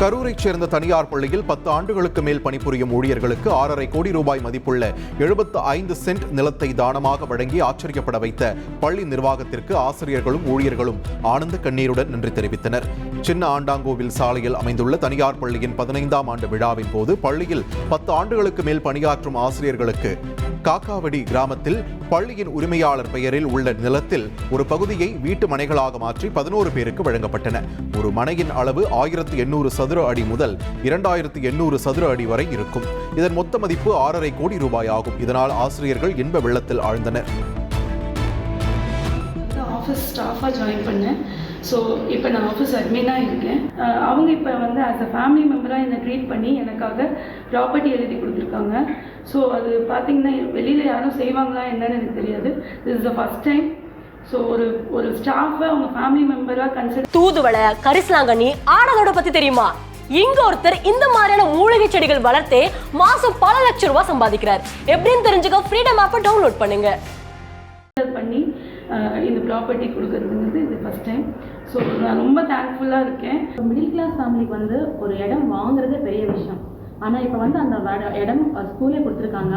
கரூரைச் சேர்ந்த தனியார் பள்ளியில் 10 ஆண்டுகளுக்கு மேல் பணிபுரியும் ஊழியர்களுக்கு 6.5 கோடி ரூபாய் மதிப்புள்ள 75 சென்ட் நிலத்தை தானமாக வழங்கி ஆச்சரியப்பட வைத்த பள்ளி நிர்வாகத்திற்கு ஆசிரியர்களும் ஊழியர்களும் ஆனந்த கண்ணீருடன் நன்றி தெரிவித்தனர். சின்ன ஆண்டாங்கோவில் சாலையில் அமைந்துள்ள தனியார் பள்ளியின் 15ஆம் ஆண்டு விழாவின் போது பள்ளியில் 10 ஆண்டுகளுக்கு மேல் பணியாற்றும் ஆசிரியர்களுக்கு காக்காவடி கிராமத்தில் பள்ளியின் உரிமையாளர் பெயரில் உள்ள நிலத்தில் ஒரு பகுதியை வீட்டு மனைகளாக மாற்றி 11 பேருக்கு வழங்கப்பட்டன. ஒரு மனையின் அளவு 1800 சதுர அடி முதல் 2800 சதுர அடி வரை இருக்கும். இதன் மொத்த மதிப்பு 6.5 கோடி ரூபாய் ஆகும். இதனால் ஆசிரியர்கள் இன்ப வெள்ளத்தில் ஆழ்ந்தனர். ஆஃபீஸ் ஸ்டாஃபாக ஜாயின் பண்ணேன். ஸோ இப்போ நான் ஆஃபீஸ் அட்மினாக இருக்கேன். அவங்க இப்போ வந்து ஆஸ் அ ஃபேமிலி மெம்பராக என்னை ட்ரீட் பண்ணி எனக்காக ப்ராப்பர்ட்டி எழுதி கொடுத்துருக்காங்க. ஸோ அது பார்த்திங்கன்னா வெளியில் யாரும் செய்வாங்களா என்னன்னு எனக்கு தெரியாது. This is the first time. So ஒரு ஸ்டாஃபை அவங்க ஃபேமிலி மெம்பராக கன்சிடர். தூதுவளை, கரிசலாங்கண்ணி, ஆடலோட பற்றி தெரியுமா? இங்க ஒருத்தர் இந்த மாதிரியான மூலிகை செடிகள் வளர்த்தே மாசம் பல லட்சம் ரூபாய் சம்பாதிக்கிறார். எப்படின்னு தெரிஞ்சுக்க ஃப்ரீடம் ஆப்பை டவுன்லோட் பண்ணுங்க. பண்ணி இந்த ப்ராப்பர்ட்டி கொடுக்கறதுங்கிறது இது ஃபர்ஸ்ட் டைம். ஸோ நான் ரொம்ப தேங்க்ஃபுல்லாக இருக்கேன். மிடில் கிளாஸ் ஃபேமிலிக்கு வந்து ஒரு இடம் வாங்குறதே பெரிய விஷயம். ஆனால் இப்போ வந்து அந்த இடம் ஸ்கூலே கொடுத்துருக்காங்க.